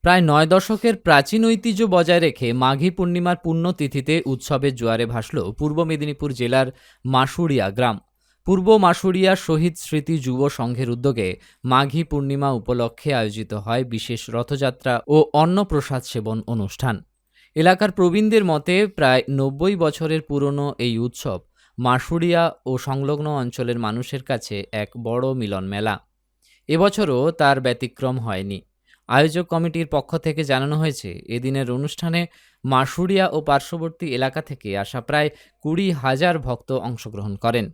প্রায় ৯ দশকের প্রাচীন ঐতিহ্য বজায় রেখে মাঘী পূর্ণিমার পুণ্যতিথিতে উৎসবের জোয়ারে ভাসল পূর্ব মেদিনীপুর জেলার মাসুড়িয়া গ্রাম। পূর্ব মাসুড়িয়া শহীদ স্মৃতি যুব সংঘের উদ্যোগে মাঘী পূর্ণিমা উপলক্ষে আয়োজিত হয় বিশেষ রথযাত্রা ও অন্নপ্রসাদ সেবন অনুষ্ঠান। এলাকার প্রবীণদের মতে প্রায় ৯০ বছরের পুরনো এই উৎসব মাসুড়িয়া ও সংলগ্ন অঞ্চলের মানুষের কাছে এক বড় মিলন মেলা। এবছরও তার ব্যতিক্রম হয়নি। আয়োজক কমিটির পক্ষ থেকে জানানো হয়েছে, এদিনের অনুষ্ঠানে মাসুড়িয়া ও পার্শ্ববর্তী এলাকা থেকে আসা প্রায় ২০,০০০ ভক্ত অংশগ্রহণ করেন।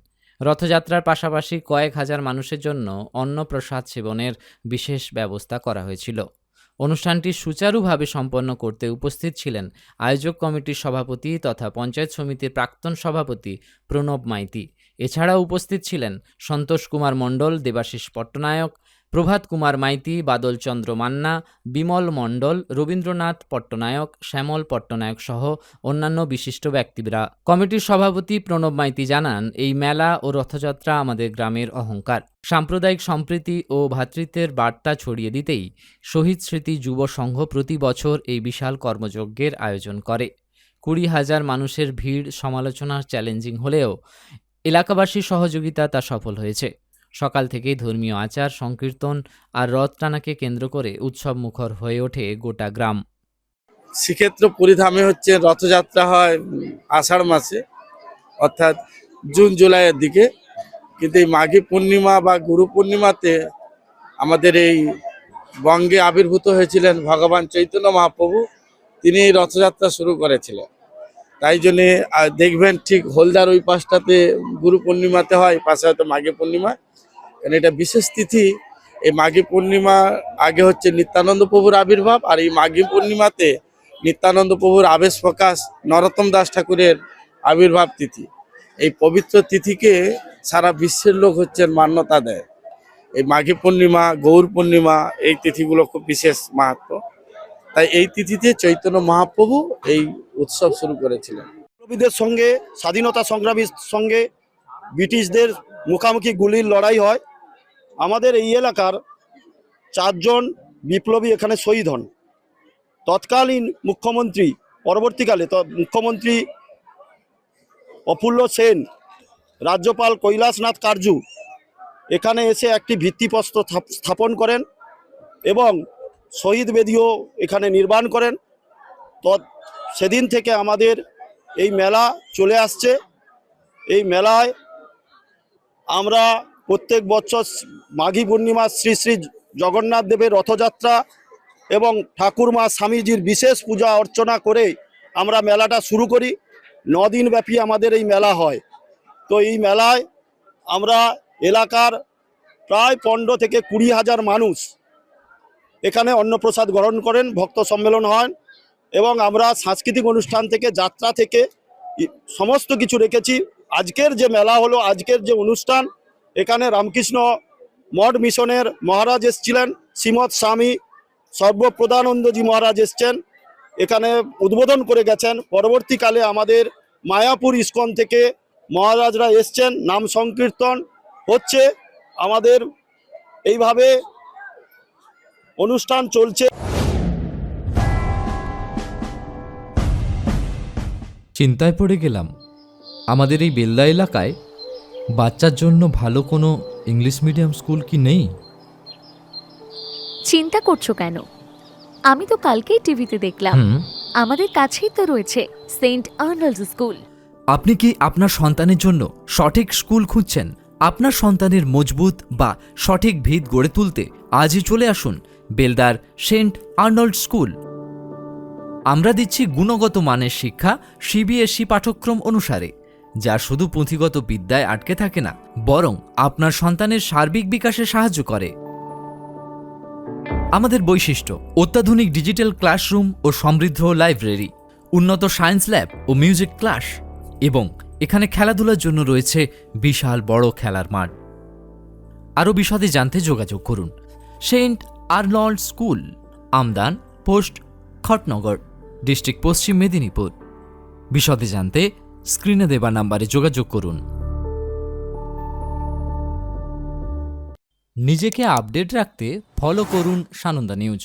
রথযাত্রার পাশাপাশি কয়েক হাজার মানুষের জন্য অন্নপ্রসাদ সেবনের বিশেষ ব্যবস্থা করা হয়েছিল। অনুষ্ঠানটি সুচারুভাবে সম্পন্ন করতে উপস্থিত ছিলেন আয়োজক কমিটির সভাপতি তথা পঞ্চায়েত সমিতির প্রাক্তন সভাপতি প্রণব মাইতি। এছাড়াও উপস্থিত ছিলেন সন্তোষ কুমার মণ্ডল, দেবাশিস পট্টনায়ক, প্রভাত কুমার মাইতি, বাদল চন্দ্র মান্না, বিমল মণ্ডল, রবীন্দ্রনাথ পট্টনায়ক, শ্যামল পট্টনায়ক সহ অন্যান্য বিশিষ্ট ব্যক্তিরা। কমিটির সভাপতি প্রণব মাইতি জানান, এই মেলা ও রথযাত্রা আমাদের গ্রামের অহংকার। সাম্প্রদায়িক সম্প্রীতি ও ভ্রাতৃত্বের বার্তা ছড়িয়ে দিতেই শহীদ স্মৃতি যুব সংঘ প্রতি বছর এই বিশাল কর্মযজ্ঞের আয়োজন করে। ২০,০০০ মানুষের ভিড় সমালোচনার চ্যালেঞ্জিং হলেও এলাকাবাসীর সহযোগিতা তা সফল হয়েছে। সকাল থেকেই ধর্মীয় আচার, সংকীর্তন আর রথ টানাকে কেন্দ্র করে উৎসব মুখর হয়ে ওঠে গোটা গ্রাম। শ্রীক্ষেত্র পুরীধামে হচ্ছে রথযাত্রা হয় আষাঢ় মাসে, অর্থাৎ জুন জুলাইয়ের দিকে। কিন্তু এই মাঘী পূর্ণিমা বা গুরু পূর্ণিমাতে আমাদের এই বঙ্গে আবির্ভূত হয়েছিলেন ভগবান চৈতন্য মহাপ্রভু। তিনি এই রথযাত্রা শুরু করেছিলেন। তাই জন্যে দেখবেন ঠিক হলদার ওই পাশটাতে গুরু পূর্ণিমাতে হয়, পাশে হয়তো মাঘী পূর্ণিমা। কারণ এটা বিশেষ তিথি। এই মাঘী পূর্ণিমার আগে হচ্ছে নিত্যানন্দ প্রভুর আবির্ভাব, আর এই মাঘী পূর্ণিমাতে নিত্যানন্দ প্রভুর আবেশ প্রকাশ নরোত্তম দাস ঠাকুরের আবির্ভাব তিথি। এই পবিত্র তিথিকে সারা বিশ্বের লোক হচ্ছেন মান্যতা দেয়। এই মাঘী পূর্ণিমা, গৌর পূর্ণিমা, এই তিথিগুলো খুব বিশেষ মাহাত্ম্য। তাই এই তিথিতে চৈতন্য মহাপ্রভু এই উৎসব শুরু করেছিলেন। বিপ্লবীদের সঙ্গে, স্বাধীনতা সংগ্রামীর সঙ্গে ব্রিটিশদের মুখোমুখি গুলির লড়াই হয়। আমাদের এই এলাকার 4 জন বিপ্লবী এখানে শহীদ হন। তৎকালীন মুখ্যমন্ত্রী, পরবর্তীকালে মুখ্যমন্ত্রী অপূল্য সেন, রাজ্যপাল কৈলাসনাথ কার্জু এখানে এসে একটি ভিত্তিপ্রস্তর স্থাপন করেন এবং শহীদ বেদিও এখানে নির্মাণ করেন। সেদিন থেকে আমাদের এই মেলা চলে আসছে। এই মেলায় আমরা প্রত্যেক বছর মাঘী পূর্ণিমা শ্রী শ্রী জগন্নাথ দেবের রথযাত্রা এবং ঠাকুরমা স্বামীজির বিশেষ পূজা অর্চনা করে আমরা মেলাটা শুরু করি। 9 দিন ব্যাপী আমাদের এই মেলা হয়। তো এই মেলায় আমরা এলাকার প্রায় 15 থেকে 20,000 মানুষ এখানে অন্নপ্রসাদ গ্রহণ করেন, ভক্ত সম্মেলন হয় এবং আমরা সাংস্কৃতিক অনুষ্ঠান থেকে, যাত্রা থেকে সমস্ত কিছু রেখেছি। আজকের যে মেলা হলো, আজকের যে অনুষ্ঠান, এখানে রামকৃষ্ণ মঠ মিশনের মহারাজ এসেছিলেন, শ্রীমৎ স্বামী সর্বপ্রদানন্দজি মহারাজ এসছেন, এখানে উদ্বোধন করে গেছেন। পরবর্তীকালে আমাদের মায়াপুর ইস্কন থেকে মহারাজরা এসছেন, নাম সংকীর্তন হচ্ছে। আমাদের এইভাবে অনুষ্ঠান চলছে। চিন্তায় পড়ে গেলাম, আমাদের এই বেলদা এলাকায় বাচ্চার জন্য ভালো কোনো ইংলিশ মিডিয়াম স্কুল কি নেই? চিন্তা করছো কেন? আমি তো কালকেই টিভিতে দেখলাম, আমাদের কাছেই তো রয়েছে সেন্ট আর্নল্ডস স্কুল। আপনি কি আপনার সন্তানের জন্য সঠিক স্কুল খুঁজছেন? আপনার সন্তানের মজবুত বা সঠিক ভিত গড়ে তুলতে আজই চলে আসুন বেলদার সেন্ট আর্নল্ড স্কুল। আমরা দিচ্ছি গুণগত মানের শিক্ষা সিবিএসই পাঠ্যক্রম অনুসারে, যা শুধু পুঁথিগত বিদ্যায় আটকে থাকে না, বরং আপনার সন্তানের সার্বিক বিকাশে সাহায্য করে। আমাদের বৈশিষ্ট্য: অত্যাধুনিক ডিজিটাল ক্লাসরুম ও সমৃদ্ধ লাইব্রেরি, উন্নত সায়েন্স ল্যাব ও মিউজিক ক্লাস, এবং এখানে খেলাধুলার জন্য রয়েছে বিশাল বড় খেলার মাঠ। আরও বিশদে জানতে যোগাযোগ করুন Saint Arnold school, Amdan post, Khatnagar, district Paschim Medinipur. বিশদে জানতে স্ক্রিনে দেওয়া নাম্বারে যোগাযোগ করুন। নিজেকে আপডেট রাখতে ফলো করুন সানন্দা নিউজ।